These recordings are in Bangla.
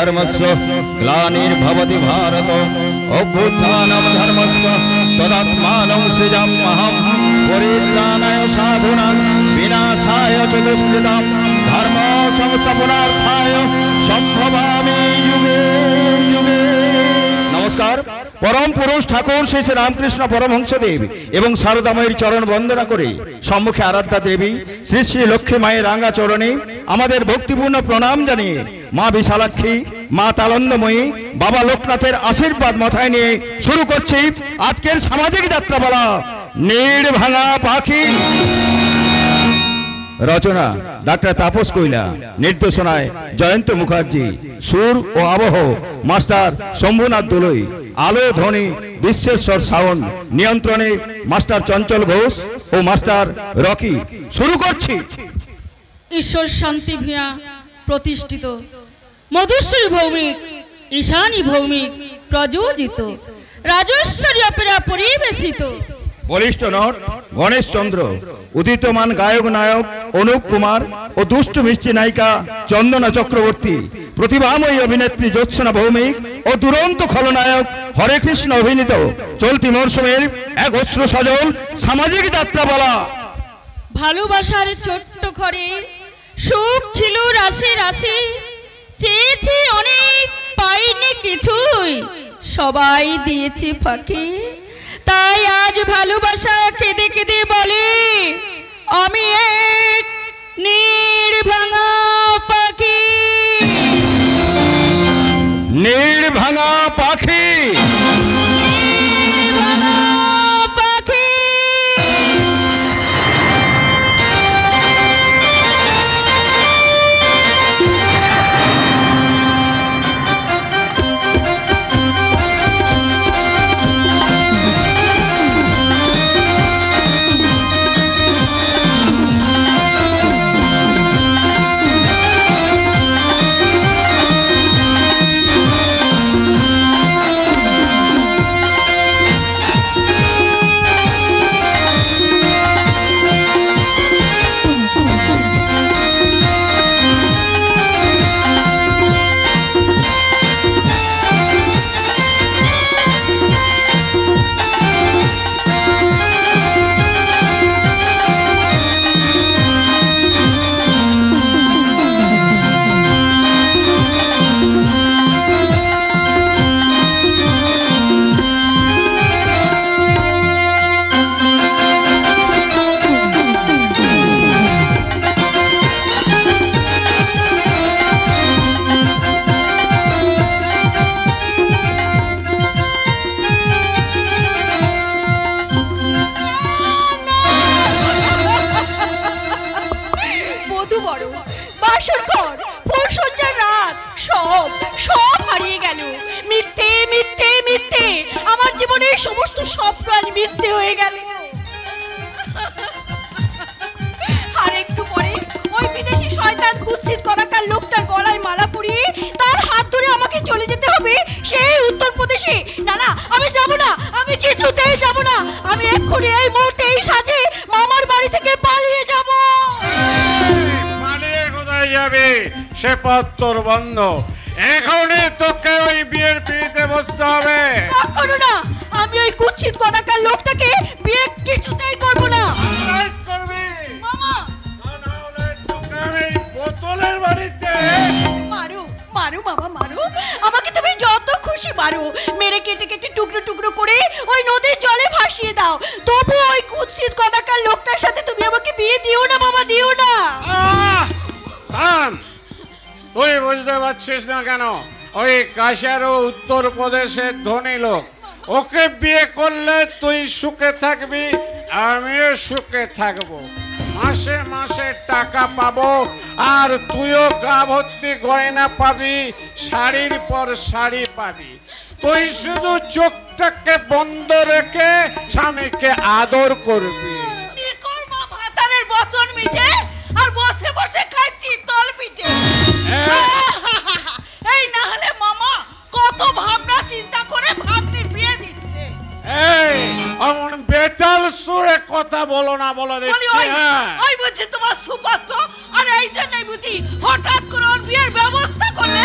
धर्मस्य ग्लानिर्भवति भारत अभ्युत्थानं धर्मस्य तदात्मानं सृजाम्यहं परित्राणाय साधूनां विनाशाय च दुष्कृतां धर्म संस्थापनार्थाय सम्भवामि युगे युगे। नमस्कार। परम पुरुष ठाकुर श्री श्री रामकृष्ण परमहंसदेव एवं शारदामयीर चरण वंदना करे सम्मुखे आराध्या देवी श्री श्री लक्ष्मी मायेर रांगा चरणे आमादेर भक्तिपूर्ण प्रणाम जानिए मा विशालाक्षी मा तालन्दमयी बाबा लोकनाथेर आशीर्वाद माथाय निये शुरू करछि आजकेर सामाजिक यात्रापाला नीड़ भांगा पाखी। रचना डॉक्टर तापस कोइला, निर्देशनाय जयंत मुखार्जी, सुर और आबह मास्टर शंभुनाथ दोलई, आलो ध्वनि विश्वेश्वर साउंड, नियंत्रणे मास्टर चंचल घोष और मास्टर रकी। शुरू करछि। ईश्वर शांति भिया प्रतिष्ठित मधुश्री भौमिक ईशानी भौमिक प्रयोजित राजेश्वरी अपेरा परिवेशित बलिष्ठ नट गणेश चंद्र, उदितमान गायक नायक अनुप कुमार और दुष्ट मिष्टि नायिका चंदना चक्रवर्ती, प्रतिभामयी अभिनेत्री ज्योत्सना भौमिक और दुरंत खलनायक हरे कृष्ण अभिनीत चलती मौसुमेर एक अश्रु सजल सामाजिक यात्रापाला। ভালোবাসার ছোট্ট ঘরে সুখ ছিল রাশি রাশি, চেয়েছি অনেক পাইনি কিছুই, সবাই দিয়েছে ফাঁকি। তাই আজ ভালোবাসা কেঁদে কেঁদে বলে আমি এক নীড় ভাঙা পাখি। নীড় ভাঙা পাখি। বন্ধ এখনই তোকে ওই বিয়ের পিড়িতে বসতে হবে। কখনো না, আমি ওই কুৎসিত কদাকার লোকটাকে বিয়ে কিছুতেই করব না। করবি মামা? না হলে তোকে আমি বোতলের বাড়িতে মারো মারো বাবা মারো, আমাকে তুমি যত খুশি মারো, মেরে কেটে কেটে টুকরো টুকরো করে ওই নদীর জলে ভাসিয়ে দাও, তবু ওই কুৎসিত কদাকার লোকটার সাথে তুমি আমাকে বিয়ে দিও না বাবা, দিও না। তুই বুঝতে পারছিস না কেন? ওই কাশিয়ারও উত্তরপ্রদেশের ধনী লোক, ওকে বিয়ে করলে তুই সুখে থাকবি, আমিও সুখে থাকবো, মাসে মাসে টাকা পাবো, আর তুইও গা ভর্তি গয়না পাবি, শাড়ির পর শাড়ি পাবি। তুই শুধু চোখটাকে বন্ধ রেখে স্বামীকে আদর করবি। ভাতারের বচন মিটে আর বসে বসে খাচ্ছি তল পিঠে। এই না হলে মামা কত ভাবনা চিন্তা করে ভাগ্নে বিয়ে দিচ্ছে। এই অমন বেতাল সুরে কথা বলো না বলে বলি দিচ্ছি। ওই হ্যাঁ ওই বুঝি তোমার সুপাত্র, আর এই জন্যই বুঝি হঠাৎ করে ওর বিয়ের ব্যবস্থা করলে।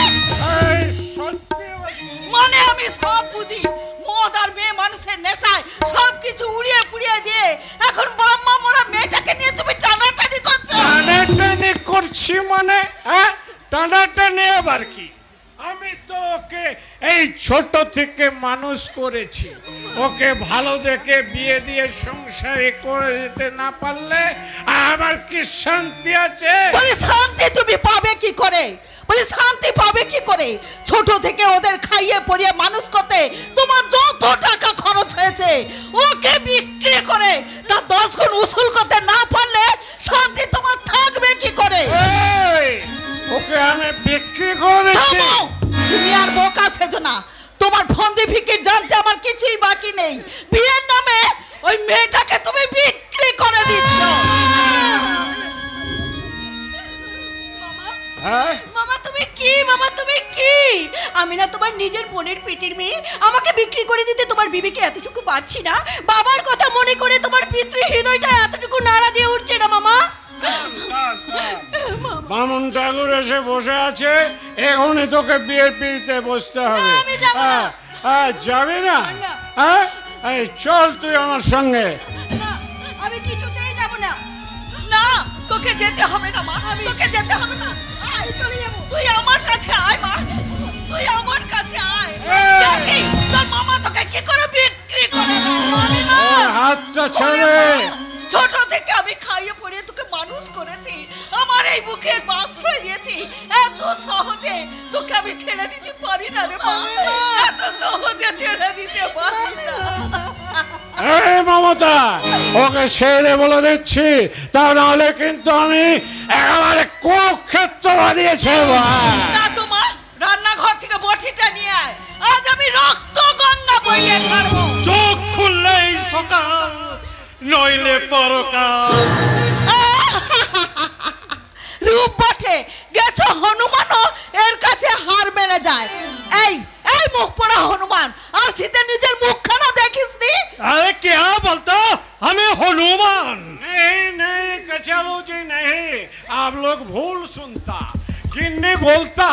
এই সত্যি বলছি। মানে আমি সব বুঝি, মদ আর মেয়ে মানুষের নেশায় সবকিছু উড়িয়ে পুড়িয়ে দিয়ে এখন বাম্মা মোরা মেয়েটাকে নিয়ে তুমি টানাটানি করছো। টানাটানি করছি মানে? হ্যাঁ টানাটানি আবার কি? আমি তো ওকে এই ছোট থেকে মানুষ করেছি, ওকে ভালো দেখে বিয়ে দিয়ে সংসারে করে দিতে না পারলে আমার কি শান্তি আছে? বলি শান্তি তুমি পাবে কি করে? বলি শান্তি পাবে কি করে? ছোট থেকে ওদের খাইয়ে পরিয়ে মানুষ করতে তোমার যত টাকা খরচ হয়েছে, ওকে বিক্রি করে তার 10 গুণ উসুল করতে না পারলে শান্তি তোমার থাকবে কি করে? এই, ওকে আমি বিক্রি করে দিচ্ছি। থামো! তুমি আর বোকা সেজো না। তোমার ফন্দি ফিকির জানতে আমার কিছুই বাকি নেই। বিয়ের নামে ওই মেয়েটাকে তুমি বিক্রি করে দিচ্ছ। হ্যাঁ মামা তুমি কি? মামা তুমি কি? আমি না তোমার নিজের বোনের পেটের মেয়ে, আমাকে বিক্রি করে দিতে তোমার বিবেকে এতটুকু পাচ্ছি না? বাবার কথা মনে করে তোমার পিতৃ হৃদয়টা এতটুকু নাড়া দিয়ে উঠছে না মামা? বামুন ঠাকুর এসে বসে আছে, এখনই তোকে বিয়ের পিড়িতে বসতে হবে। না, আমি যাবো না। যাবি না? না। হ্যাঁ এই চল তুই আমার সঙ্গে। না, আমি কিছুতেই যাব না। না, তোকে যেতে হবে না মা, তোকে যেতে হবে না। আয় চলে যাব। তুই আমার কাছে আয় মা, তুই আমার কাছে আয়। এই! দেখি তোর মামা তোকে কি করে বিক্রি করে দেয়। আমি না। ওর হাতটা ছেড়ে। ছোট থেকে আমি খাইয়ে পড়িয়ে তোকে মানুষ করেছি, আমার এই বুকের আশ্রয় দিয়েছি। এত সহজে তোকে আমি ছেড়ে দিতে পারি না রে মা, এত সহজে ছেড়ে দিতে পারি না। এই মমতা, ওকে ছেড়ে বলে দিচ্ছি, তা নাহলে কিন্তু আমি একেবারে কুরুক্ষেত্র বানিয়ে ছেড়ব। না তোমার রান্নাঘর থেকে বটিটা নিয়ে আয়, আজ আমি রক্ত গঙ্গা বইয়ে ছাড়বো। চোখ খুললেই সকাল, নইলে পরকাল। রূপ বটে গেছো হনুমানও এর কাছে হার মেনে যায়। এই এই মুখ পড়া হনুমান, আর শীতে নিজের মুখখানা দেখিসনি? अरे क्या बोलता, हमें हनुमान। नहीं नहीं कचालू जी नहीं, आप लोग भूल सुनता। किन्नी बोलता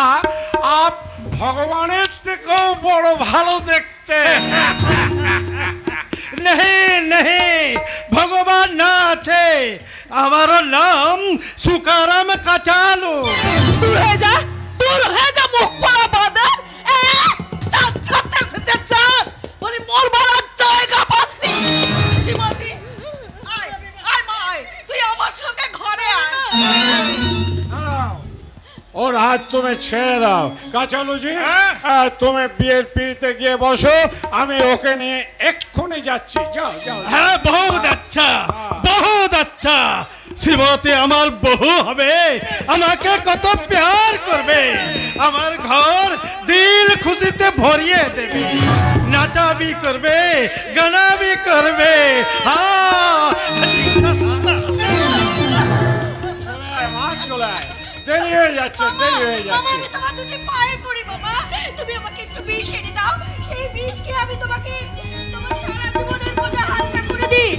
आप भगवाনের থেকেও বড় ভালো দেখতে। नहीं नहीं, भगवान ना আছে, हमारा नाम सुकाराम कचालू। দূর হয়ে যা, দূর হয়ে যা মুখ পড়া বাঁদর। চাঁদ ছাড়তে এসেছে চাঁদ, বলি মোর বাড়ার জায়গা পাসনি। শ্রীমতী আয় আয় মা আয়, তুই আমার সঙ্গে ঘরে আয়। ওর হাত তুমি ছেড়ে দাও। কাচালু জি হ্যাঁ? তুমি বিয়ের পিড়িতে গিয়ে বসো, আমি ওকে নিয়ে এক্ষুনি যাচ্ছি। যাও যাও। হ্যাঁ বহুত আচ্ছা, বহুত আচ্ছা। শ্রীমতী আমার বহু হবে, আমাকে কত প্যার করবে, আমার ঘর দিল খুশিতে ভরিয়ে দেবে, নাচাবি করবে, গানাবি করবে। চলে আয় মা, চলে আয়। দেরি হয়ে যাচ্ছে, দেরি হয়ে মামা, যাচ্ছে। আমি তোমার দুটি পায়ে পড়ি মামা, তুমি আমাকে একটু বিষ এনে দাও। সেই বিষ খেয়ে আমি তোমাকে তোমার সারা জীবনের বোঝা হালকা করে দিই।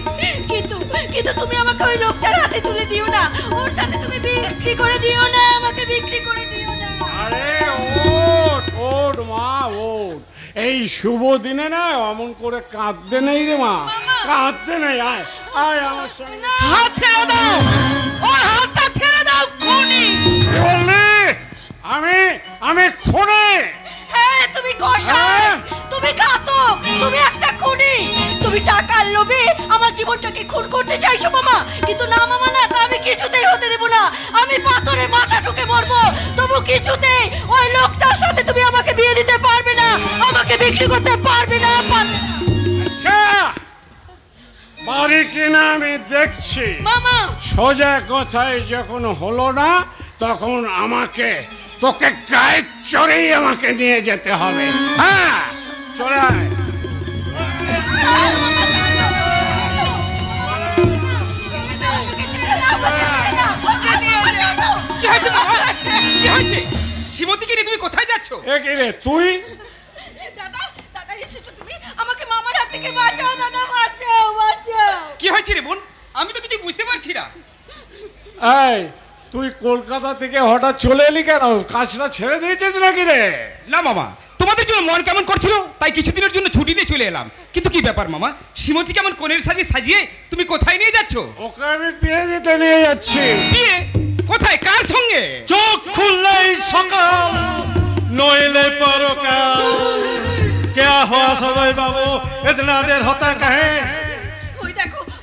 কিন্তু কিন্তু তুমি আমাকে ওই লোকটার হাতে তুলে দিও না, ওর সাথে তুমি বিক্রি করে দিও না, আমাকে বিক্রি করে দিও না। আরে ওঠ ওঠ মা ওঠ, এই শুভ দিনে না অমন করে কাঁদতে নেই রে মা, কাঁদতে নেই। আয় আয় আমার সঙ্গে। হাত ছেড়ে দাও, ওর হাতটা ছেড়ে দাও খুনি। কি বললি? আমি খুনি? হ্যাঁ তুমি কসাই, হ্যাঁ? তুমি ঘাতক, তুমি একটা খুনি। তুমি টাকার লোভে আমার জীবনটাকে খুন করতে চাইছো মামা, কিন্তু না মামা না, তা আমি কিছুতেই হতে দেব না। আমি পাথরে মাথা ঠুকে মরবো, তবু কিছুতেই ওই লোকটার সাথে তুমি আমাকে বিয়ে দিতে পারবে না, আমাকে বিক্রি করতে পারবে না, পারবে না। আচ্ছা পারি কিনা আমি দেখছি। মামা সোজা কথায় যখন হলো না, তখন আমাকে তোকে গায়ে চড়েই আমাকে নিয়ে যেতে হবে। হ্যাঁ চলে আয়। কি হয়েছে বাবা? কি হয়েছে? শ্রীমতীকে নিয়ে তুমি কোথায় যাচ্ছ? এ কি রে তুই? দাদা দাদা এসেছো তুমি, আমাকে মামার হাত থেকে বাঁচাও দাদা, বাঁচাও বাঁচাও। কি হয়েছে রে বোন? আমি তো কিছু বুঝতে পারছি না। এই তুই কলকাতা থেকে হঠাৎ চলে এলি কেন? কাজটা ছেড়ে দিয়েছিস নাকি রে? না মামা, তোমাদের জন্য মন কেমন করছিল তাই কিছুদিনের জন্য ছুটি নিয়ে চলে এলাম। কিন্তু কি ব্যাপার মামা, শ্রীমতী কেমন কোণের সাজে সাজিয়ে তুমি কোথায় নিয়ে যাচ্ছ? ওকে আমি বিয়ে দিতে নিয়ে যাচ্ছি। বিয়ে? কোথায়, কার সঙ্গে? চোখ খুললেই সকাল, নইলে পরকাল। क्या हुआ सदय बाबू, इतना देर होता कहे?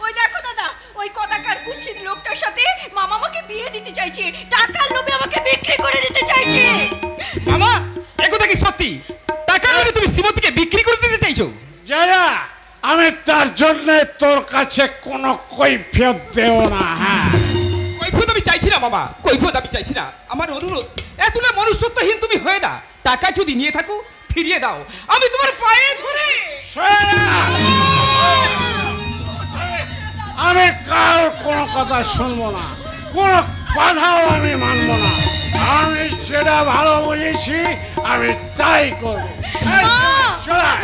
ওই দেখো দাদা, ওই কদাকার কুৎসিত লোকটার সাথে মামা আমাকে বিয়ে দিতে চাইছে, টাকার লোভে আমাকে বিক্রি করে দিতে চাইছে। মামা, একথা কি সত্যি? টাকার লোভে তুমি শ্রীমতীকে বিক্রি করে দিতে চাইছো? জয়া, আমি তার জন্য তোর কাছে কোনো কৈফিয়ত দেব না। হ্যাঁ, কৈফিয়ত আমি চাইছি না মামা, কৈফিয়ত আমি চাইছি না। আমার অনুরোধ, এতটা মনুষ্যত্বহীন তুমি হয়ে না। টাকা যদি নিয়ে থাকো ফিরিয়ে দাও, আমি তোমার পায়ে ধরে। আমি কারোর কোনো কথা শুনবো না, কোনো বাধাও আমি মানবো না। আমি যেটা ভালো বুঝেছি আমি তাই করবো।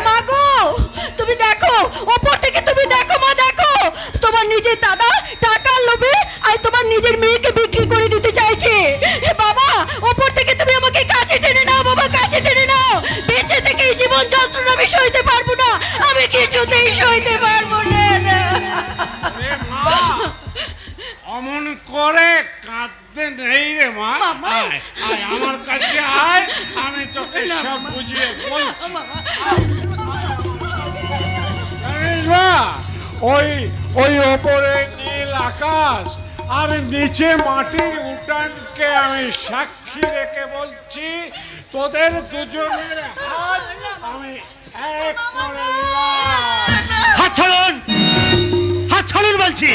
মা গো, তুমি দেখো, ওপর থেকে তুমি দেখো মা, দেখো তোমার নিজের দাদা টাকার লোভে আর তোমার নিজের মেয়েকে বিক্রি করে দিতে চাইছে। বাবা, ওপর থেকে তুমি আমাকে কাছে টেনে নাও বাবা, কাছে টেনে নাও। বেঁচে থেকে এই জীবন যন্ত্রণা আমি সইতে পারবো না, আমি কিছুতেই সইতে পারবো না। অমন করে কাঁদতে নেই রে মা। মামা। আয়, আয়, আমার কাছে আয়, আমি তোকে সব বুঝিয়ে বলছি। জানিস মা, ওই ওপরে নীল আকাশ আর নিচে মাটির উঠানকে আমি সাক্ষী রেখে বলছি, তোদের দুজনের হাত আমি এক করে দিলাম। হাত ছাড়ুন, হাত ছাড়ুন বলছি।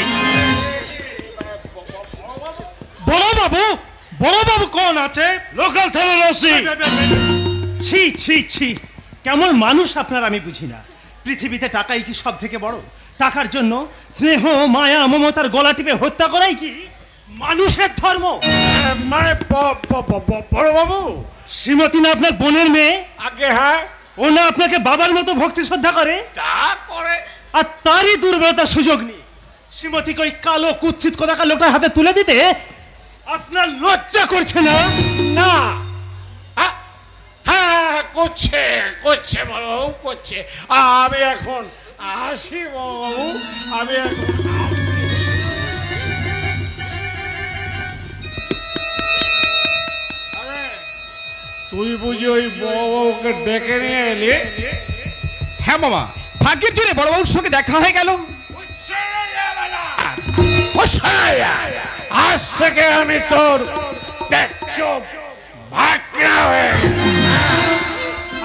বড় বাবু কোন আছে? লোকাল থানার ওসি। ছি ছি ছি, কেমন মানুষ আপনার আমি বুঝি না। পৃথিবীতে টাকাই কি সব থেকে বড়? টাকার জন্য স্নেহ মায়া মমতার গলা টিপে হত্যা করাই কি মানুষের ধর্ম? মানে বড় বাবু, শ্রীমতী না আপনার বোনের মেয়ে? আগে হ্যাঁ, ও না আপনাকে বাবার মতো ভক্তি শ্রদ্ধা করে? তা করে। আর তারই দুর্বলতার সুযোগ নিয়ে শ্রীমতীকে ওই কালো কুৎসিত কোথাকার লোকটার হাতে তুলে দিতে আপনার লজ্জা করছে না? না, হ্যাঁ করছে করছে বড় বাবু, করছে। আমি এখন আসি বড় বাবু, আমি এখন আসি। আরে, তুই বুঝি ওই বড় বাবুকে ডেকে নিয়ে এলি? হ্যাঁ মামা, ভাগ্যের জোরে বড়বাবুর সঙ্গে দেখা হয়ে গেল। আজ থেকে আমি তোর भागना है।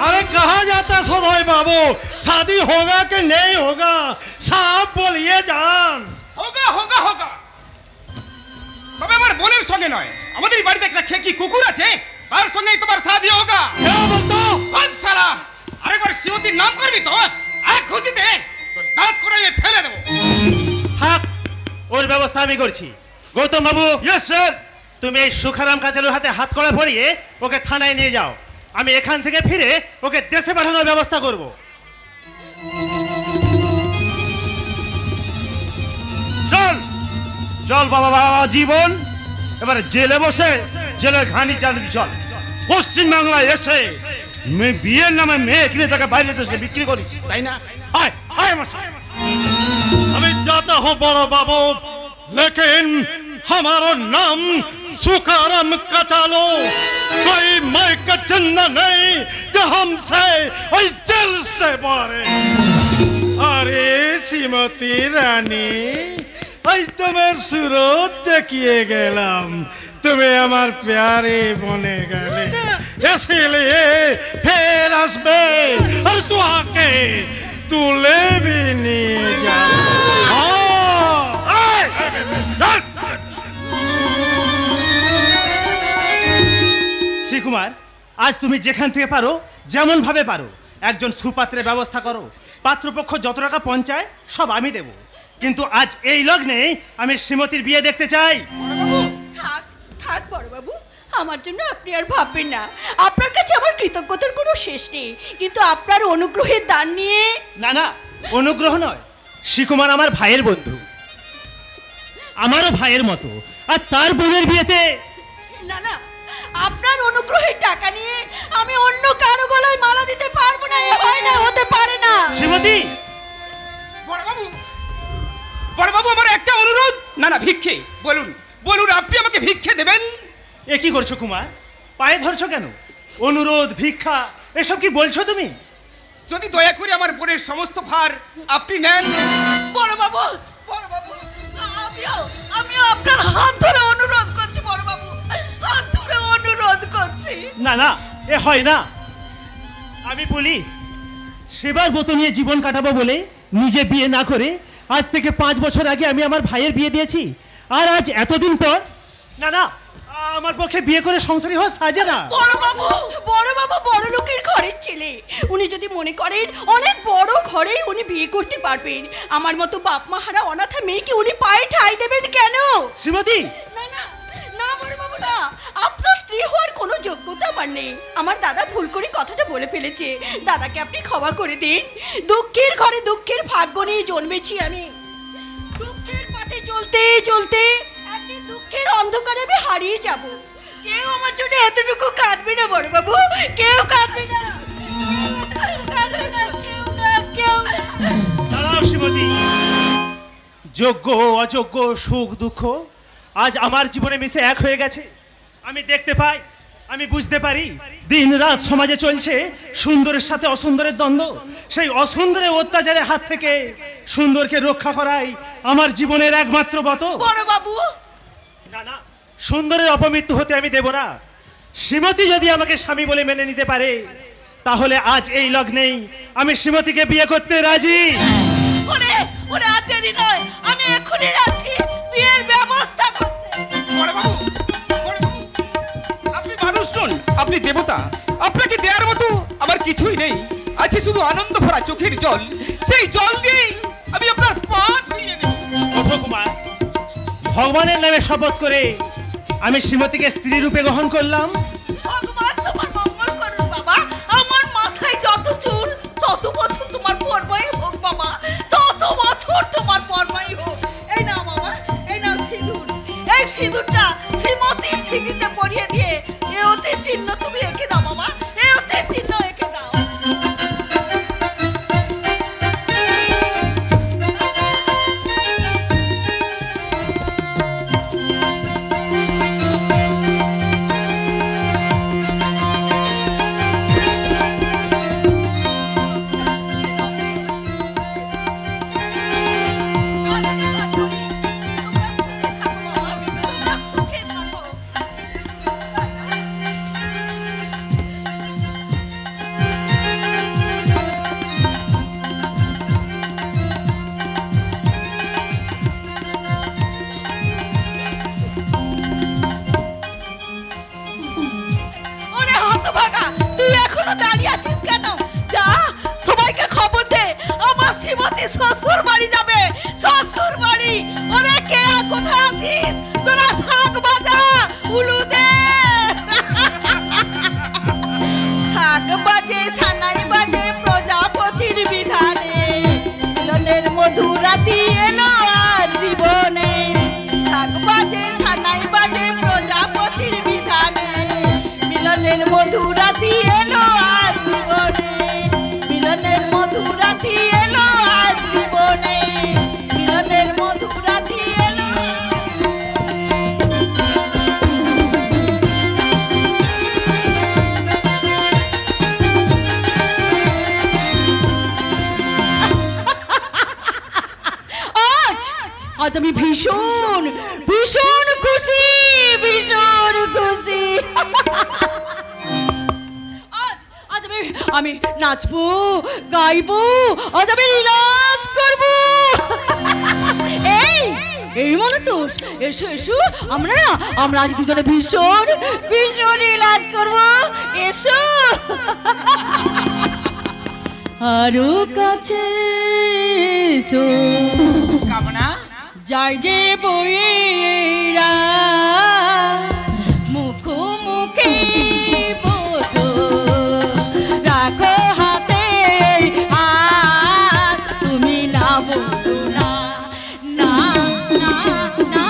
अरे कहा जाता सदय बाबू, शादी होगा कि नहीं होगा साहब बोलिए जान। होगा होगा होगा, তবে আমার বোনের সঙ্গে নয়, আমাদের বাড়িতে একটা খেকি কুকুর আছে, তার সঙ্গেই তোমার শাদী হোগা। क्या बोलते हो? বল সালা, আরেকবার শিবতীর নাম করবি তো এক খুশিতে তোর দাঁত করে আমি ফেলে দেবো। থাক, ওর ব্যবস্থা আমি করছি। গৌতম বাবু। Yes sir. তুমি এই সুখারাম কাচালুর হাতে হাত কড়া পরিয়ে ওকে থানায় নিয়ে যাও, আমি এখান থেকে ফিরে ওকে দেশে পাঠানোর ব্যবস্থা করব। চল চল বাবা বাবা জীবন, এবারে জেলে বসে জেলের ঘানি চালবি। চল পশ্চিম বাংলায় এসে বিয়ের নামে মেয়ে কিনে তাকে বাইরে দেশে বিক্রি করিস, তাই না? আয় আয় আমার সাথে। আমি जाता हूँ बड़ा बाबू, लेकिन हमारा नाम सुखाराम कचालो, कोई मैं का चंदा नहीं जो हमसे ওই জেল से बारे। अरे श्रीमती रानी, आज तुम्हें सूरत देखिए গেলাম, তুমি আমার প্যারে বনে গেলে, इसलिए फिर আসবে আর তো আকে তুলে भी নিয়ে যাবে। শ্রীকুমার, আজ তুমি যেখান থেকে পারো যেমন ভাবে পারো একজন সুপাত্রের ব্যবস্থা করো। পাত্রপক্ষ যত টাকা পঞ্চায় সব আমি দেব, কিন্তু আজ এই লগ্নে আমি শ্রীমতীর বিয়ে দেখতে চাই। থাক থাক বড়বাবু, আমার জন্য আপনি আর ভাববেন না। আপনার কাছে আমার কৃতজ্ঞতার কোনো শেষ নেই, কিন্তু আপনার অনুগ্রহের দান নিয়ে। না না, অনুগ্রহ নয়, শ্রীকুমার আমার ভাইয়ের বন্ধু, আমারও ভাইয়ের মতো, আর তার বোনের বিয়েতে না না, আপনার অনুগ্রহের টাকা নিয়ে আমি অন্য কারো গলায় মালা দিতে পারবো না। এ হয় না, হতে পারে না। শ্রীমতী, বড়বাবু, বড়বাবু, আমার একটা অনুরোধ। না না, ভিক্ষে। বলুন বলুন, আপনি আমাকে ভিক্ষে দেবেন? এ কি করছো কুমার? পায়ে ধরছো কেন? অনুরোধ, ভিক্ষা এসব কি বলছো তুমি? যদি দয়া করে আমার বোনের সমস্ত ভার আপনি নেন। বড় বাবু, আমিও আপনার হাত ধরে অনুরোধ করছি বড় বাবু, হাত ধরে অনুরোধ করছি। না না, এ হয় না। আমি পুলিশ, সেবার ব্রত নিয়ে জীবন কাটাবো বলে নিজে বিয়ে না করে আজ থেকে 5 বছর আগে আমি আমার ভাইয়ের বিয়ে দিয়েছি, আর আজ এতদিন পর না না, আমার পক্ষে বিয়ে করে সংসারী হওয়া সাজে না। বড় বাবু বড় লোকের ঘরের ছেলে, উনি যদি মনে করেন অনেক বড় ঘরেই উনি বিয়ে করতে পারবেন, আমার মতো বাপ মা হারা অনাথা মেয়েকে উনি পায়ে ঠাঁই দেবেন কেন? শ্রীমতী, না না না বড় বাবু না, আপনার স্ত্রী হওয়ার কোনো যোগ্যতা আমার নেই। আমার দাদা ভুল করে কথাটা বলে ফেলেছে, দাদাকে আপনি ক্ষমা করে দিন। দুঃখের ঘরে দুঃখের ভাগ্য নিয়ে জন্মেছি আমি। দুঃখের পথে চলতে চলতে একদিন দুঃখের অন্ধকারে আমি হারিয়ে যাব। কেউ আমার জন্য এতটুকু কাঁদবে না বড় বাবু, কেউ কাঁদবে না, কেউ কাঁদবে না, কেউ না। দাঁড়াও শ্রীমতী, যোগ্য অযোগ্য, সুখ দুঃখ আজ আমার জীবনে মিশে এক হয়ে গেছে। আমি দেখতে পাই, আমি বুঝতে পারি, দিন রাত সমাজে চলছে সুন্দরের সাথে অসুন্দরের দ্বন্দ্ব। সেই অসুন্দরের অত্যাচারের হাত থেকে সুন্দরকে রক্ষা করাই আমার জীবনের একমাত্র ব্রত। বড় বাবু, না না, সুন্দরের অপমৃত্যু হতে আমি দেব না। শ্রীমতী যদি আমাকে স্বামী বলে মেনে নিতে পারে, তাহলে আজ এই লগ্নেই আমি শ্রীমতীকে বিয়ে করতে রাজি। ওরে আর দেরি নয়, আমি এখনই যাচ্ছি বিয়ের ব্যবস্থা করতে। বড়বাবু, বড়বাবু, আপনি মানুষ নন, আপনি দেবতা। আপনাকে দেওয়ার মতো আমার কিছুই নেই, আছে শুধু আনন্দ ভরা চোখের জল। সেই জল দিয়েই আমি আপনার পা ধুইয়ে দেব। ওঠো কুমার, ভগবানের নামে শপথ করে আমি শ্রীমতীকে স্ত্রী রূপে গ্রহণ করলাম। ভগবান তোমার মঙ্গল করুন বাবা। আমার মাথায় যত চুল তত বছর তোমার পরবাই হোক বাবা, তত বছর তোমার পরবাই হোক। এই নাও বাবা, এই নাও সিঁদুর। এই সিঁদুরটা শ্রীমতীর সিঁথিতে পরিয়ে দিয়ে এ ওতে চিহ্ন তুমি এঁকে দাও বাবা, এ ওতে চিহ্ন এঁকে দাও। ওরে হতভাগা, তুই এখনো দাঁড়িয়ে আছিস কেন? যা, সবাইকে খবর দে, আমার শ্রীমতী শ্বশুর বাড়ি যাবে, শ্বশুর বাড়ি। ওরে কে কোথায় আছিস? তোরা শাক বাজা, উলু দে। শাক বাজে, সানাই বাজে, প্রজাপতির বিধানে, মিলনের মধুরাতি এলো আজ জীবনে। শাক বাজে, সানাই বাজে, প্রজাপতির বিধানে, মিলনের মধুরাতি এলো আজ জীবনে, মিলনের মধুরাতি এলো আজ জীবনে, মিলনের মধুরাতি এলো। আজ আমি ভীষণ ভীষণ খুশি, ভীষণ খুশি। আজ আমি নাচবো, গাইবো, আজ আমি রিলাস করবো। এই মনতোষ, এসো এসো, আমরা আজ দুজনে ভীষণ ভীষণ রিলাস করবো। এসো আরো কাছে এসো, কামনা যাই যে বইরা মুখোমুখি বসো, রাখো হাতে আর তুমি না বলো না, না না না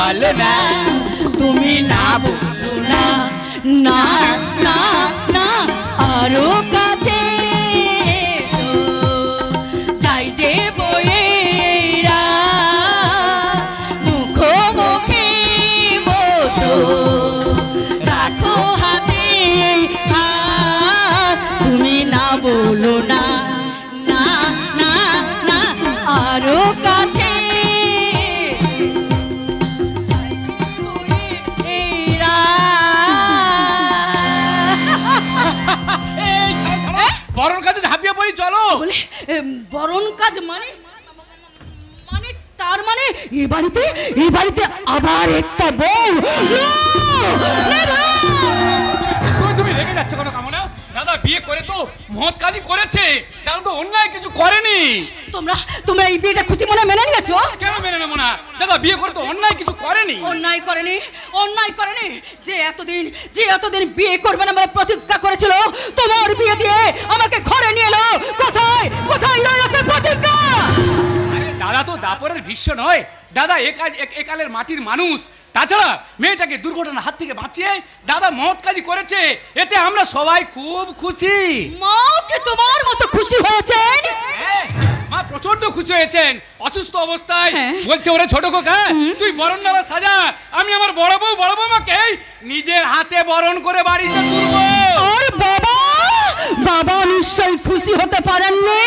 বলো না, তুমি না বলো না, না না না, আরো কাছে এসো, চাই যে বইয়েরা মুখোমুখি বসো, রাখো হাতে হাত, তুমি না বলো না, না না না, আরো কাছে বরণ কাজে ঝাঁপিয়ে পড়ি, চলো। বলে বরণ কাজ মানে মানে তার মানে এই বাড়িতে আবার একটা বউ। তুমি রেগে যাচ্ছ কেন কামনা? দাদা বিয়ে করে তো মহৎ কাজই করেছে, দাদা তো অন্যায় কিছু করেনি। তোমরা এই বিয়েটা খুশি মনে মেনে নিয়েছো? কেন মেনে নেবো না? দাদা বিয়ে করে তো অন্যায় কিছু করেনি। অন্যায় করেনি যে এতদিন বিয়ে করবে না বলে প্রতিজ্ঞা করেছিল, তোমার বিয়ে দিয়ে আমাকে ঘরে নিয়ে এলো। কোথায় রইল সে প্রতিজ্ঞা? দাদা তো দাপরের ভীষ্ম নয়, দাদা একালের মাটির মানুষ। তাছাড়া মেয়েটাকে দুর্ঘটনার হাত থেকে বাঁচিয়ে দাদা মহৎ কাজই করেছে, এতে আমরা সবাই খুব খুশি। মাও কি তোমার মতো খুশি হয়েছেন? মা প্রচন্ড খুশি হয়েছেন। অসুস্থ অবস্থায় হ্যাঁ। বলছে, ওরে ছোট খোকা তুই বরণ ডালা সাজা, আমি আমার বড় বৌমাকে নিজের হাতে বরণ করে বাড়িতে তুলবো। আর বাবা নিশ্চয়ই খুশি হতে পারেননি।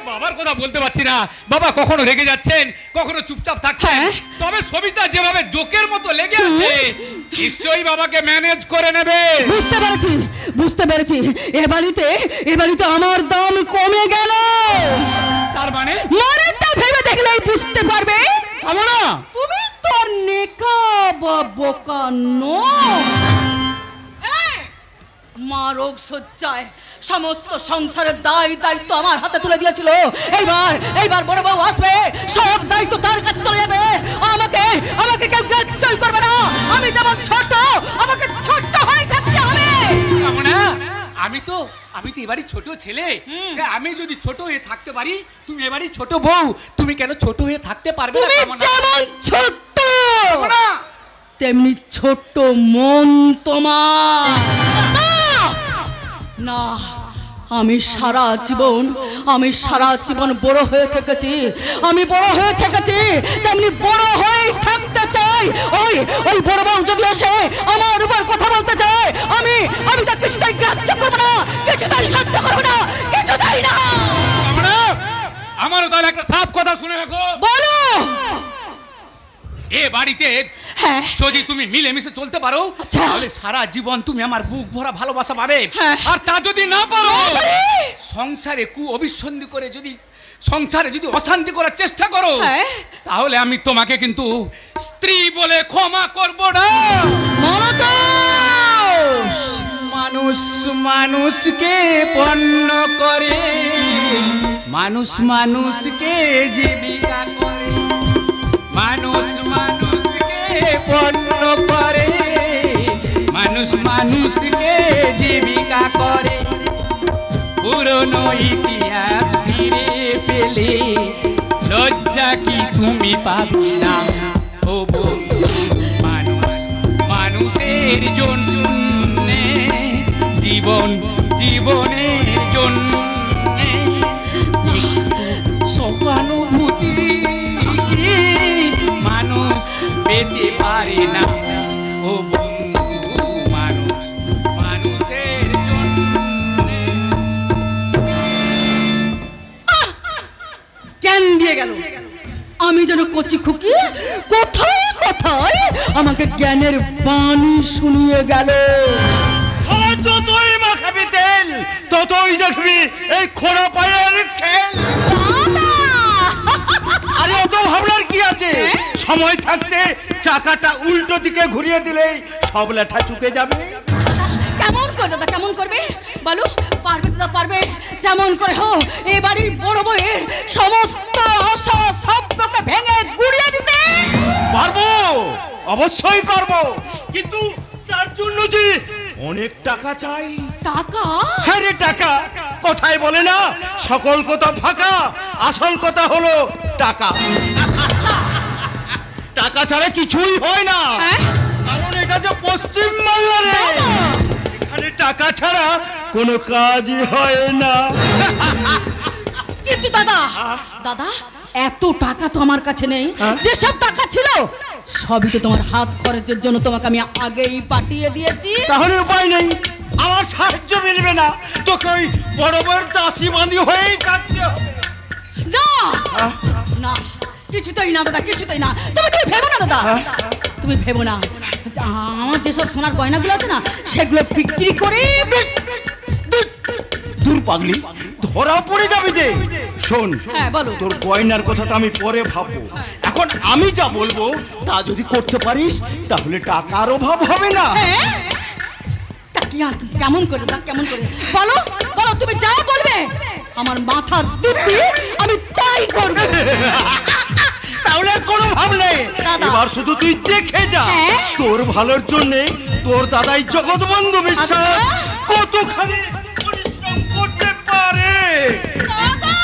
বাবার কথা বলতে পারছি না, বাবা কখনো রেগে যাচ্ছেন, কখনো চুপচাপ থাকছেন। হ্যাঁ। তবে সবিতা যেভাবে জোকের মতো লেগে আছে, নিশ্চয়ই বাবাকে ম্যানেজ করে নেবে। বুঝতে পেরেছি এ বাড়িতে আমার দাম কমে গেল। তার মানে মানেটা ভেবে দেখলেই বুঝতে পারবে। কামনা, তুমি তো নেকা বা বোকা নও। মা রোগ সজ্জায় সমস্ত সংসারের দায়িত্ব আমার হাতে তুলে দিয়েছিল। এইবার বড় বউ আসবে, সব দায়িত্ব তার কাছে চলে যাবে। আমাকে কেউ গ্রাহ্যই করবে না। আমি যেমন ছোট, আমাকে ছোট হয়ে থাকতে হবে। কামনা, আমি তো এবারই ছোট ছেলে, আমি যদি ছোট হয়ে থাকতে পারি, তুমি এবারই ছোট বউ, তুমি কেন ছোট হয়ে থাকতে পারবে না? তুমি কামনা, যেমন ছোট কামনা, তেমনি ছোট মন তোমার। না, আমি সারা জীবন বড় হয়ে থেকেছি। তেমনি বড় হয়ে থাকতে চাই। ওই বড় বউ যদি এসে আমার উপর কথা বলতে চায়, আমি তা কিছুতেই গ্রাহ্য করবো না, কিছুতেই সহ্য করবো না, কিছুতেই না। কামনা, আমারও তাহলে একটা সাফ কথা শুনে রাখো। বলো। এ বাড়িতে হ্যাঁ। যদি তুমি মিলেমিশে চলতে পারো, আচ্ছা। তাহলে সারা জীবন তুমি আমার বুক ভরা ভালোবাসা পাবে। হ্যাঁ। আর তা যদি না পারো, সংসারে অভিসন্ধি করে সংসারে যদি অশান্তি করার চেষ্টা করো, হ্যাঁ। তাহলে আমি তোমাকে কিন্তু স্ত্রী বলে ক্ষমা করব না। মানুষ মানুষকে পণ্য করে, মানুষ মানুষকে জীবিকা করে, মানুষ মানুষকে পণ্য করে, মানুষ মানুষকে জীবিকা করে। পুরনো ইতিহাস ফিরে পেলে লজ্জা কি তুমি পাবে না? ও বন্ধু, মানুষ মানুষের জন্য, জীবনের জন্য সহানুভূতি মানুষ পেতে পারে না। ও বন্ধু, মানুষ মানুষের জন্য। জ্ঞান দিয়ে গেল। আমি যেন কচি খুকি, কোথায় আমাকে জ্ঞানের বাণী শুনিয়ে গেল। যতই মাখাবি তেল, ততই দেখবি এই খোড়া পায়ের খেল। আরে অত ভাবনার কি আছে? সময় থাকতে চাকাটা উল্টো দিকে ঘুরিয়ে দিলেই সব লেঠা চুকে যাবে। কেমন করে দাদা, কেমন করবে বলো? পারবে দাদা, পারবে। যেমন করে হোক এ বাড়ির বড় বউয়ের সমস্ত আশা স্বপ্নকে ভেঙে গুড়িয়ে দিতে পারবো, অবশ্যই পারবো, কিন্তু তার জন্য যে অনেক টাকা চাই। টাকা? হ্যাঁ রে, টাকা। কথায় বলে না, সকল কথা ফাঁকা, আসল কথা হলো টাকা। টাকা ছাড়া কিছুই হয় না। হ্যাঁ? কারণ এটা যে পশ্চিম বাংলা রে, দাদা! এখানে টাকা ছাড়া কোনো কাজই হয় না। কিন্তু দাদা, দাদা এত টাকা তো আমার কাছে নেই। যেসব টাকা ছিল সবই তো তোমার হাত খরচের জন্য তোমাকে আমি আগেই পাঠিয়ে দিয়েছি। তাহলে উপায় নেই, আমার সাহায্য মিলবে না, তোকে ওই বড় বড় দাসী বাঁধি হয়েই থাকতে হবে। না না, কিছুতেই না দাদা, কিছুতেই না। তুমি ভেবো না দাদা, তুমি ভেবো না। আমার যেসব সোনার গয়নাগুলো আছে না, সেগুলো বিক্রি করে দূর পাগলি, ধরা পড়ে যাবে যে। শোন, হ্যাঁ বলো। তোর গয়নার কথাটা আমি পরে ভাববো, এখন আমি যা বলবো তা যদি করতে পারিস তাহলে টাকার অভাব হবে না। হ্যাঁ? তা কি কেমন করে দাদা, কেমন করে বলো বলো, তুমি যা বলবে আমার মাথার দিব্যি আমি তাই করবো। তাহলে আর কোনো ভাব নেই, দাদা। এবার শুধু তুই দেখে যা। হ্যাঁ? তোর ভালোর জন্য তোর দাদাই জগৎবন্ধু বিশ্বাস আচ্ছা। কতখানি পরিশ্রম করতে পারে। দাদা,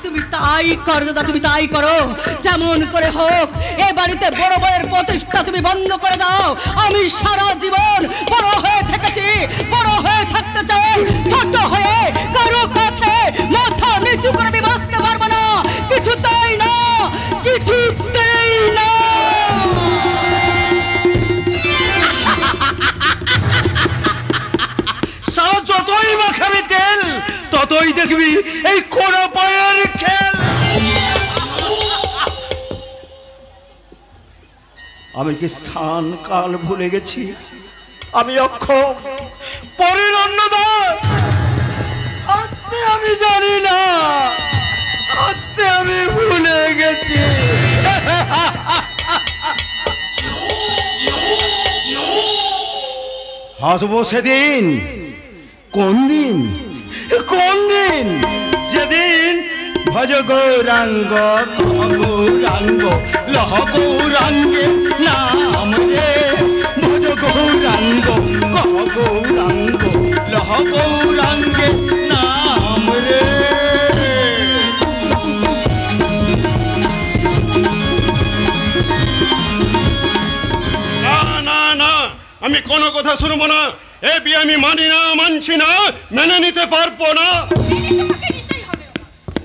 তুমি তাই করো দাদা, তুমি তাই করো। যেমন করে হোক এ বাড়িতে বড় বড়ের প্রতিষ্ঠা তুমি বন্ধ করে দাও। আমি সারা জীবন বড় হয়ে থেকেছি, বড় হয়ে থাকতে চাই। ছোট হয়ে কারো কাছে মাথা নিচু করে আমি বাঁচতে পারবো না, কিছুতেই না, কিছুতেই না। সারা যতই মাখাবি তেল ততই দেখবি এই কোড়া পায়ের খেল। আমি কি স্থান কাল ভুলে গেছি? আমি অক্ষম, পরের অন্নদান আসতে আমি জানি না, আসতে আমি ভুলে গেছি। হাসবো সেদিন, কোন দিন, কোন দিন যেদিন ভজ গৌরাঙ্গ কহ গৌরাঙ্গ লহ গৌরাঙ্গে নাম রে, ভজ গৌরাঙ্গ কহ গৌরাঙ্গ লহ গৌরাঙ্গে নাম রে। না না না, আমি কোনো কথা শুনবো না। এ বিয়ে আমি মানি না, মানছি না, মেনে নিতে পারবো না।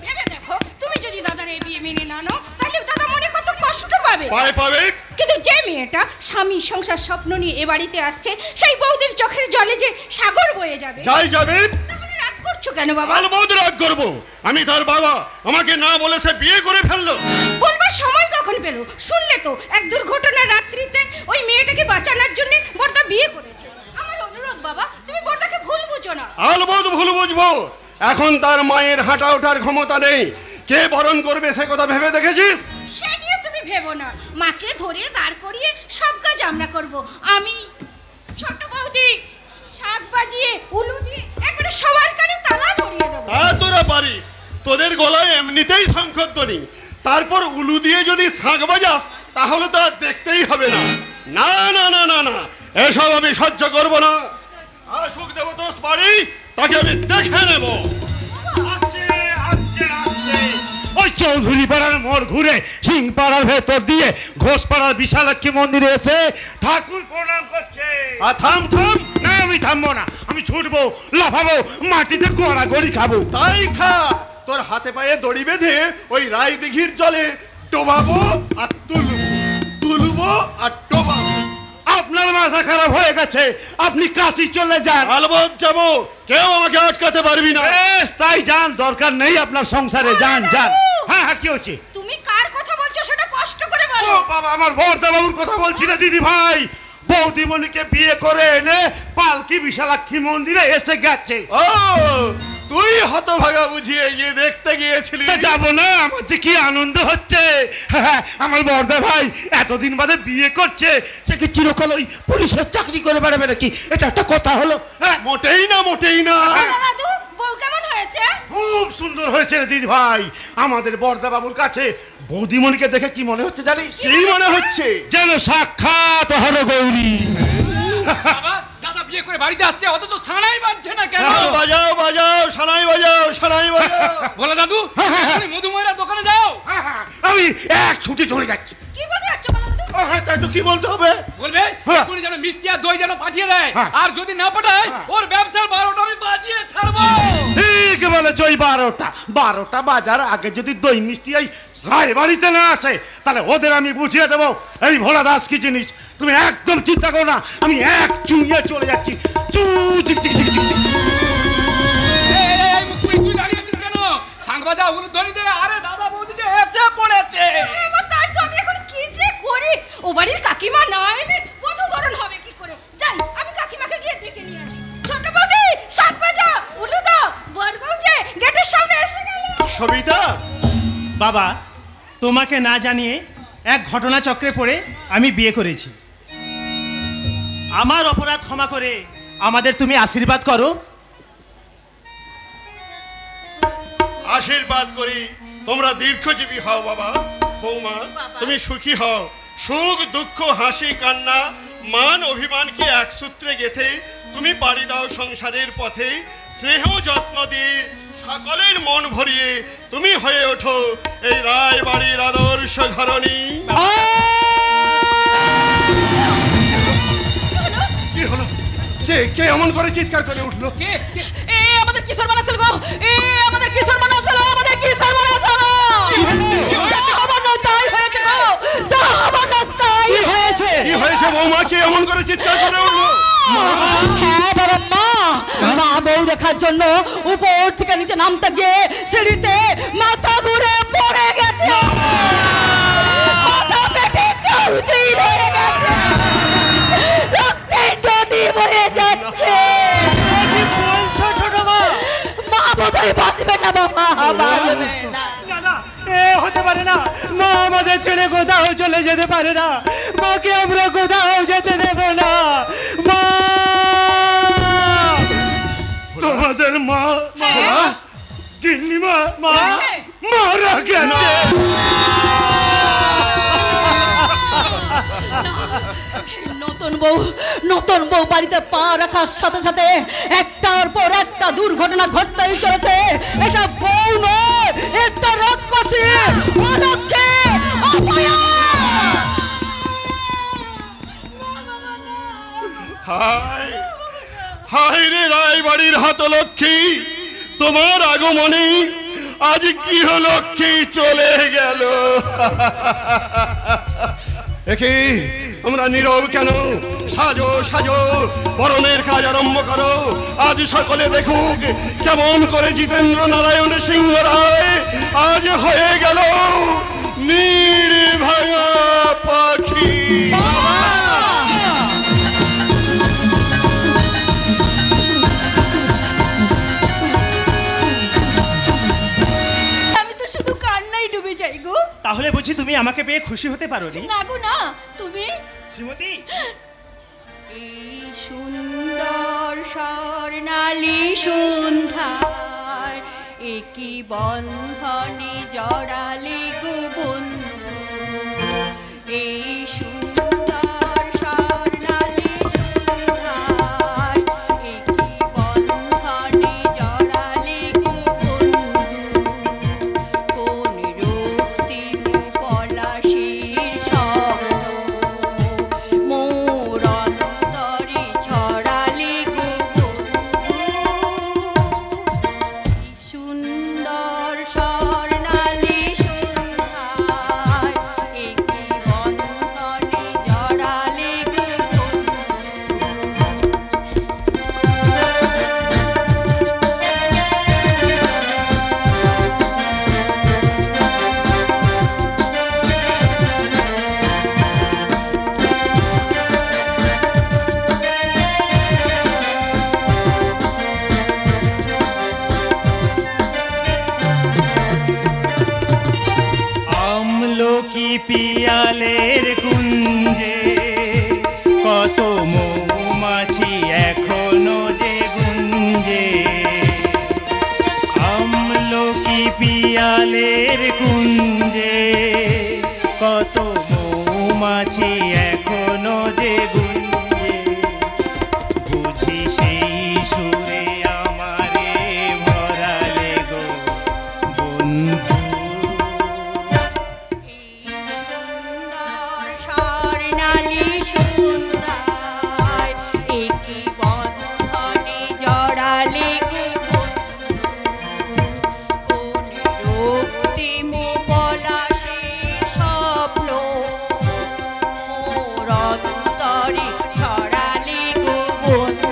ভেবে দেখো, তুমি যদি দাদার এই বিয়ে মেনে না নাও, তাহলে দাদা মনে কত কষ্ট পাবে। পাবে কিন্তু যে মেয়েটা স্বামী সংসার স্বপ্ন নিয়ে এ বাড়িতে আসছে, সেই বৌদির চোখের জলে যে সাগর বয়ে যাবে। যাই যাবে। তাহলে রাগ করছো কেন বাবা? আলবদ রাগ করবো? আমি তার বাবা, আমাকে না বলে সে বিয়ে করে ফেললো। বলবার সময় কখন পেল? শুনলে তো, এক দুর্ঘটনার রাত্রিতে ওই মেয়েটাকে বাঁচানোর জন্য বড়দা বিয়ে করেছে। আমার অনুরোধ বাবা, তুমি বড়দাকে ভুল বুঝো না। আলবদ ভুল বুঝবো? এখন তার মায়ের হাঁটা ওঠার ক্ষমতা নেই, কে বরণ করবে সে কথা ভেবে দেখেছিস? সে নিয়ে তুমি ভেবো না, মাকে ধরে দাঁড় করিয়ে সব কাজ আমরা করব। আমি ছোট বৌদি শাক বাজিয়ে উলু দিয়ে একবারে সবার কানে তালা ধরিয়ে দেবো। তা তোরা পারিস, তোদের গলায় এমনিতেই শঙ্খধ্বনি, তারপর উলু দিয়ে যদি শাঁখ বাজাস তাহলে তো আর দেখতেই হবে না। না না না না না, এসব আমি সহ্য করব না। আসুক দেবতোষ বাড়ি, তাকে আমি দেখে নেব। ওই চৌধুরী পাড়ার মোড় ঘুরে সিং পাড়ার ভেতর দিয়ে ঘোষ পাড়ার বিশালাক্ষী মন্দিরে এসে ঠাকুর প্রণাম করছে। আর থাম থাম, না আমি থামবো না, আমি ছুটবো, লাফাবো, মাটিতে গড়াগড়ি খাবো। তাই খা, তোর হাতে পায়ে দড়ি বেঁধে ওই রায় দিঘির জলে ডোবাবো আর তুলবো, তুলবো আর ডোবাবো। আপনার মাথা খারাপ হয়ে গেছে, আপনি কাশি চলে যান। আলবদ যাবো, কেউ আমাকে আটকাতে পারবি না। বেশ, তাই যান, দরকার নেই আপনার সংসারে, যান যান। হ্যাঁ হ্যাঁ, কি হচ্ছে? তুমি কার কথা বলছো সেটা স্পষ্ট করে ও বলো। বাবা, আমার বর্দা বাবুর কথা বলছি না দিদি ভাই। বৌদিমণিকে বিয়ে করে এনে পালকি বিশালাক্ষী মন্দিরে এসে গেছে। ও, তুই হতভাগা বুঝিয়ে গিয়ে দেখতে গিয়েছিলি? তা যাবো না, আমার যে কি আনন্দ হচ্ছে। হ্যাঁ, আমার বর্দা ভাই এতদিন বাদে বিয়ে করছে, সে কি চিরকাল ওই পুলিশের চাকরি করে বেড়াবে নাকি? এটা একটা কথা হলো? হ্যাঁ, মোটেই না, মোটেই না। দাদু, বউ কেমন হয়েছে? খুব সুন্দর হয়েছে রে দিদি ভাই। আমাদের বর্দা বাবুর কাছে বৌদিমণিকে দেখে কি মনে হচ্ছে জানিস? কি মনে হচ্ছে? যেন সাক্ষাৎ হরগৌরী। বাবা, দাদা বিয়ে করে বাড়িতে আসছে, অথচ সানাই বাজছে না কেন? বাজাও বাজাও, সানাই বাজাও, সানাই বাজাও। বলো দাদু, এখনই মধুময়রা দোকানে যাও। আমি এক ছুটি চলে যাচ্ছি। কি হ্যাঁ তাই তো কি বলতে হবে? বলবে হ্যাঁ। এক্ষুনি যেন মিষ্টি আর দই যেন পাঠিয়ে দেয়, হ্যাঁ। আর যদি না পাঠায় ওর ব্যবসার 12টা আমি বাজিয়ে ছাড়বো। ঠিক বলেছ, ওই 12টা বাজার আগে যদি দই মিষ্টি এই রায় বাড়িতে না আসে তাহলে ওদের আমি বুঝিয়ে দেবো এই ভোলা দাস কি জিনিস। তুমি একদম চিন্তা করো না, আমি এক চুইয়ে চলে যাচ্ছি। চু চিক চিক চিক চিক চিক। এই তুই দাঁড়িয়ে আছিস কেন? সাং বাজা উলুধ্বনি দে। আরে দাদা বৌদি যে এসে পড়েছে। এবার তাই তো আমি এখন কি যে করি, ও বাড়ির কাকিমা না এলে বধূবরণ হবে কি করে? যাই আমি কাকিমাকে গিয়ে ডেকে নিয়ে আসি। ছোট বৌদি, শাক ভাজা, উলু দাও, বড় বউ যে গেটের সামনে এসে গেল। সবিতা, বাবা তোমাকে না জানিয়ে এক ঘটনা চক্রে পড়ে আমি বিয়ে করেছি। আমার অপরাধ ক্ষমা করে আমাদের তুমি আশীর্বাদ করো। আশীর্বাদ করি তোমরা দীর্ঘজীবী হও বাবা। বৌমা তুমি সুখী হও। সুখ দুঃখ হাসি কান্না মান অভিমানকে এক সূত্রে গেথে তুমি পাড়ি দাও সংসারের পথে। স্নেহ যত্ন দিয়ে সকলের মন ভরিয়ে তুমি হয়ে ওঠো এই রায় বাড়ির আদর্শ ঘরণী। কি হলো? কে এমন করে চিৎকার করে উঠলো? কে কে? এ আমাদের কিশোর বানাছিল গো, এ আমাদের কিশোর বানাছিল, আমাদের কিশোর বানাছিল। আমার না তাই হয়েছে গো, যা আমার না তাই হয়েছে। কি হয়েছে বৌমা? কে এমন করে চিৎকার করে উঠলো? হ্যাঁ বাবা, মা বউ দেখার জন্য উপর থেকে নিচে নামতে গিয়ে সিঁড়িতে মাথা ঘুরে পড়ে গেছে। মাথা পেটে চৌচির হয়ে গেছে, রক্তের নদী বয়ে যাচ্ছে। কি বলছো ছোট মা? মা বোধহয় বাঁচবে না বাবা, বাঁচবে না। না না, এ হতে পারে না। মা আমাদের ছেড়ে কোথাও চলে যেতে পারে না। মাকে আমরা কোথাও যেতে দেব না। মা, তোমাদের মা গিন্নি মা মা মারা গেছে। নতুন বউ বাড়িতে পা রাখার সাথে সাথে একটার পর একটা দুর্ঘটনা ঘটতেই চলেছে। এটা বউ নয়, একটা রাক্ষসী অলক্ষী অপয়া। হায় হায় রে রায় বাড়ির হতলক্ষ্মী, তোমার আগমনে আজ গৃহ লক্ষ্মী চলে গেল। একে তোমরা নীরব কেন? সাজো সাজো, বরণের কাজ আরম্ভ করো। আজ সকলে দেখুক কেমন করে জিতেন্দ্র নারায়ণ সিংহ রায় আজ হয়ে গেল নির্ভয়া পাখি। আমি তো শুধু কান্নাই ডুবে যাই গো। তাহলে বুঝি তুমি আমাকে পেয়ে খুশি হতে পারোনি? না গো না, তুমি শ্রীমতী, এই সুন্দর স্বর্ণালী সন্ধ্যায় একই বন্ধনে জড়ালে গো বন্ধু। এই সুন্দর স্বর্ণালী সন্ধ্যায় একই বন্ধনে জড়ালে গো বন্ধু। কোন রক্তিম পলাশির স্বপ্ন মোর অন্তরে ছড়ালে গো বন্ধু। সুন্দর স্বর্ণালী সন্ধ্যায় সন্ধ্যায় একই বন্ধনে জড়ালে গো বন্ধু, কোন রক্তিম পলাশের স্বপ্ন মোর অন্তরে ছড়ালে গো বন্ধু।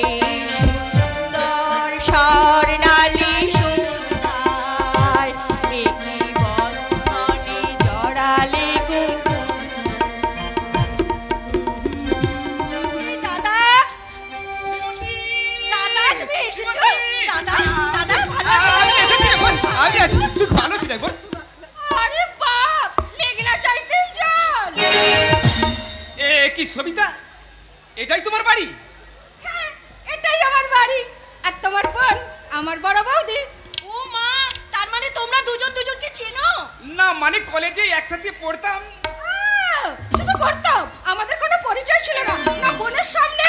এই সুন্দর স্বর্ণালী সন্ধ্যায় একই বন্ধনে জড়ালে গো দাদা, দাদা তুমি এসেছো? দাদা, দাদা ভালো আমি এসেছি রে বোন, আমি আছি, তুই ভালো ছিলি বোন। আরে বাপ, লেগনা চাইতেই জল। কি সবিতা, এটাই তোমার বাড়ি? হ্যাঁ, এটাই আমার বাড়ি। আর তোমার বোন আমার বড় বৌদি। ও মা, তার মানে তোমরা দুজন দুজনকে চেনো? না মানে কলেজে একসাথে পড়তাম। শুধু পড়তাম, আমাদের কোনো পরিচয় ছিল না, না বোনের সামনে।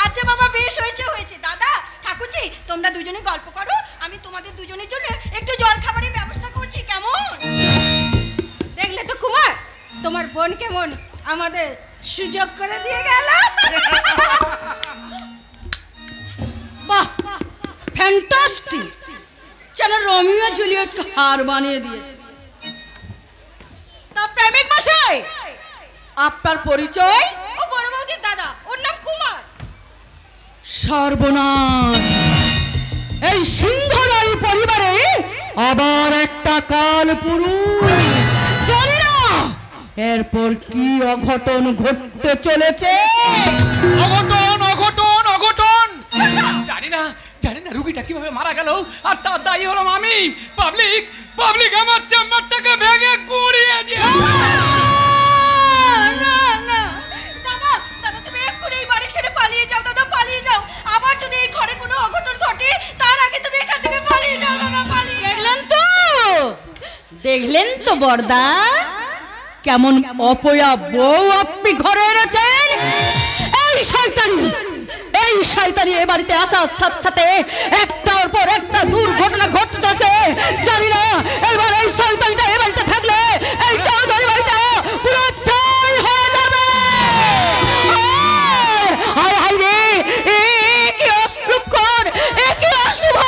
আচ্ছা বাবা, বেশ হয়েছে হয়েছে। দাদা, ঠাকুরজি, তোমরা দুজনে গল্প করো, আমি তোমাদের দুজনের জন্য একটু জল খাবারের ব্যবস্থা করছি, কেমন? দেখলে তো কুমার, তোমার বোন কেমন আমাদের সুযোগ করে দিয়ে গেল। বাহ, ফ্যান্টাস্টিক! যেন রোমিও জুলিয়েটকে হার বানিয়ে দিয়েছে। তা প্রেমিক মশাই, আপনার পরিচয়? ও বড় বৌদির দাদা, ওর নাম কুমার। সর্বনাশ! এই সিংহরাই পরিবারে আবার একটা কাল পুরুষ। জানি না এরপর কি অঘটন ঘটতে চলেছে। অঘটন অঘটন অঘটন! জানি না, জানি না রুগীটা কিভাবে মারা গেল, আর তার দায়ী হলাম আমি। পাবলিক পাবলিক আমার চেম্বারটাকে ভেঙে গুঁড়িয়ে দিয়ে। না না দাদা, দাদা তুমি এক্ষুনি এই বাড়ি ছেড়ে পালিয়ে যাও। দাদা পালিয়ে যাও, আবার যদি এই ঘরে কোনো অঘটন ঘটে তার আগে তুমি এখান থেকে পালিয়ে যাও। দাদা পালিয়ে যাও। দেখলেন তো বর্দা, কেমন অপয়া বউ আপনি ঘরে এনেছেন। এই শয়তানি, এই শয়তানি এ বাড়িতে আসার সাথে সাথে একটার পর একটা দুর্ঘটনা ঘটতে চলেছে। জানি না এবার এই শয়তানিটা এ বাড়িতে থাকলে এই চৌধুরী বাড়িটা পুরো চাই হয়ে যাবে। হায় হায় রে, এ কি অশ্রুক্ষণ, এ কি অশুভ,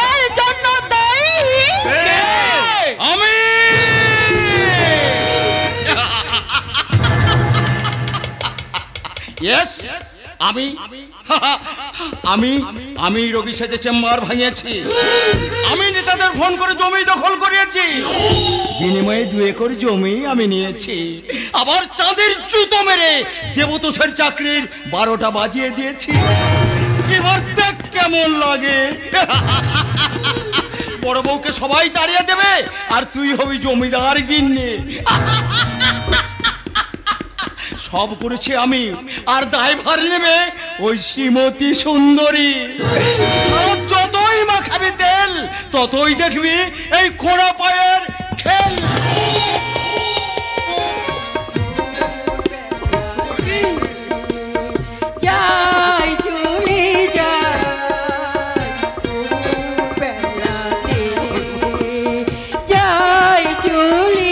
এর জন্য দায়ী আমি। ইয়েস, আমি আমি আমি রোগী সেজে চেম্বার ভাঙিয়েছি। আমি নেতাদের ফোন করে জমি দখল করিয়েছি, বিনিময়ে 2 একর জমি আমি নিয়েছি। আবার চাঁদের জুতো মেরে দেবতোষের চাকরির 12টা বাজিয়ে দিয়েছি। এবার দেখ কেমন লাগে। বড় বউকে সবাই তাড়িয়ে দেবে আর তুই হবি জমিদার গিন্নি। সব করেছি আমি, আর দায়ভার নেবে ওই শ্রীমতী সুন্দরী। সব যতই মাখাবি তেল, ততই দেখবি এই খোঁড়া পায়ের খেল। যাই চলে বেড়াতে, যাই চলে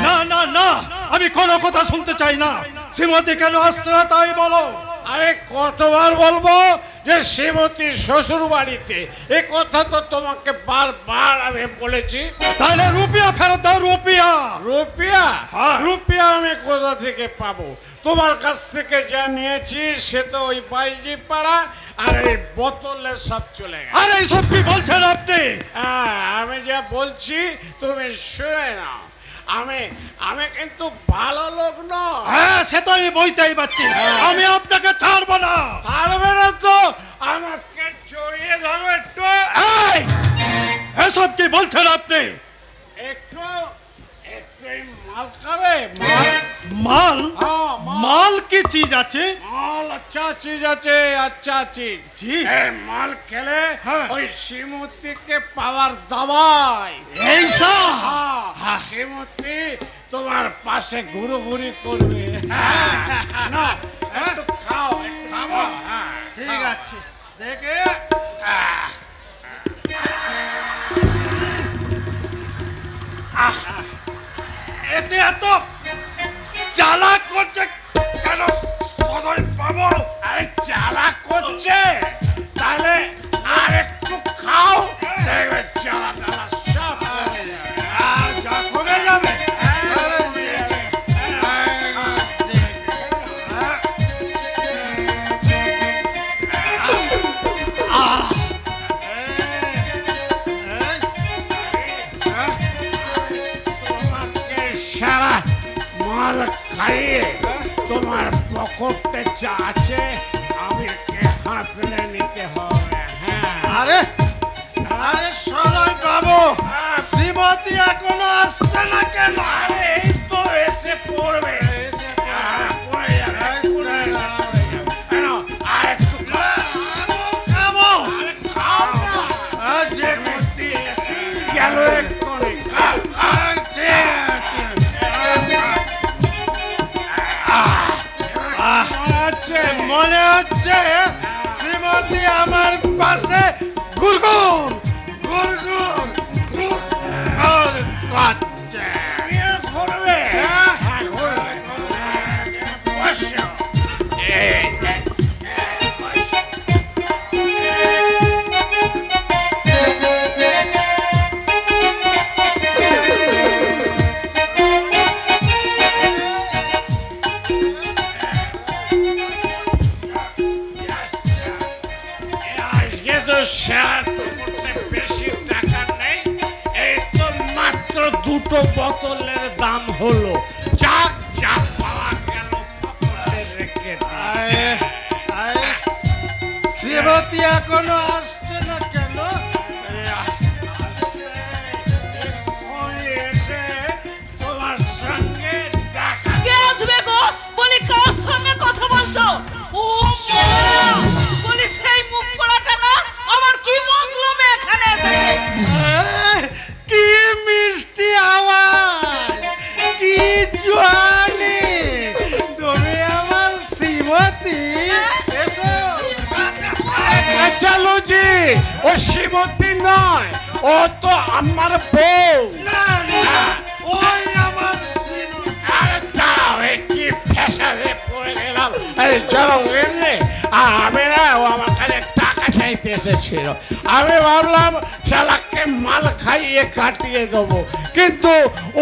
না না না, আমি কোনো কথা শুনতে চাই না। শ্রীমতী কেন আসছে না তাই বলো। আরে কতবার বলবো যে শ্রীমতী শ্বশুর বাড়িতে, এ কথা তো তোমাকে বারবার আমি বলেছি। তাহলে রুপিয়া ফেরত দাও। রুপিয়া? রুপিয়া? হ্যাঁ। রুপিয়া আমি কোথা থেকে পাবো? তোমার কাছ থেকে যা নিয়েছি সে তো ওই বাইজি পাড়া আর এই বোতলে সব চলে গেছে। আরে এইসব কি বলছেন আপনি? হ্যাঁ, আমি যা বলছি তুমি শুনে নাও। আমি আমি কিন্তু ভালো লোক নয়। হ্যাঁ, সে তো আমি বইতেই পাচ্ছি। আমি আপনাকে ছাড়বো না। পারবে না তো আমাকে জড়িয়ে ধরো একটু। এই, এসব কি বলছেন আপনি? একটু একটু এই মাল খাবে? মাল? মাল? হ্যাঁ, মাল কি চিজ আছে? মাল আচ্ছা চিজ আছে, আচ্ছা চিজ। জি। এই মাল খেলে হ্যাঁ। ওই শ্রীমতীকে পাওয়ার দাবাই। এইসব? হ্যাঁ, শ্রীমতী তোমার পাশে ঘুরোঘুরি করবে। না, একটু খাও, একটু খাবো। ঠিক আছে, দেখে এতে এত জ্বালা করছে কেন সদয় পাবো? আরে জ্বালা করছে, তাহলে আর একটু খাও, দেখবে জ্বালা টালা সব কমে যাবে। যা কমে যাবে। তোমাকে সারা মাল খাইয়ে তোমার পকেটে যা আছে আমি হাতলে নিতে হবে। হ্যাঁ, আরে আরে সদয় বাবু, শ্রীমতী এখনো আসছে না কেন? আরে এই তো এসে পড়বে। পড়ে যাবে, পড়ে যাবে। আর একটু খাবো। খাও না। শ্রীমতী এসে গেল এক্ষুনি। মনে হচ্ছে শ্রীমতী আমার পাশে গুরগুর গুরগুর গুরগুর করছে। ঘুরবে, হ্যাঁ ঘুরবে। বসো। এই বসো। আজকে তো শেয়ার করতে বেশি টাকা নেই, এই তো মাত্র 2টো বোতলের দাম হলো। যাক যা পাওয়া গেল পকেটে রেখে দাও। শ্রীমতী এখনো আসছে না কেন? ওই এসে তোমার সঙ্গে দেখা। কে আসবে গো? বলি কার সঙ্গে কথা বলছো? ও মা! বলি সেই মুখ পোড়াটা না আমার কি মতলবে এখানে এসেছে? কি মিষ্টি আওয়াজ, কি জোয়ানি! তুমি আমার শ্রীমতী? এসো। চলো জি, ও শ্রীমতী নয়, ও তো আমার বউ। না, না, ওই আমার শ্রীমতী। আরে দাঁড়াও, এ কি ফ্যাশনে পড়ে গেলাম। আরে চলো এমনি। আমি না, ও আমার কাছে টাকা চাইতে এসেছিল। আমি ভাবলাম শালাকে মাল খাইয়ে কাটিয়ে দেবো, কিন্তু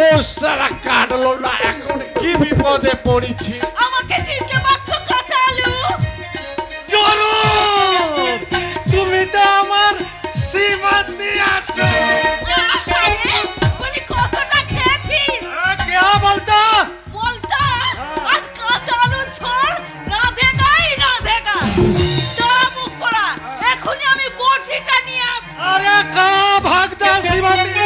ও শালা কাটলো না। এখন কি বিপদে পড়েছি। আমাকে চিনতে পারছো কাঁচা আলু? জরুর, তুমি তো আমার শ্রীমতী আছো। আরে, বলি কতটা খেয়েছিস? কে বলতো? বলতো আজ কাঁচা আলু ঝোল রাধেগাই রাধেগা। তোরা মুখ পোড়া, এখনই আমি বটিটা নিয়ে আসবো। আরে কা ভাগদা শ্রীমতী।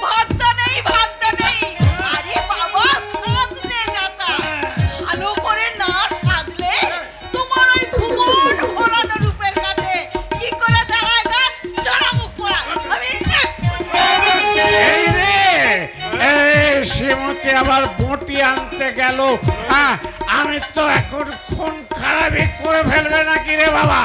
ভাগদা নেই, ভাগদা নেই। আরে বাবা, সাজলে যাতা। ভালো করে না সাজলে তোমার ওই ভুবন ভোলানো রূপের কাছে কি করে দাঁড়ায়গা? তোরা মুখ পোড়া। এই রে, এই শ্রীমতী আবার বটি আনতে গেল। আমি তো এখন খুন খারাপই করে ফেলবে নাকি রে বাবা?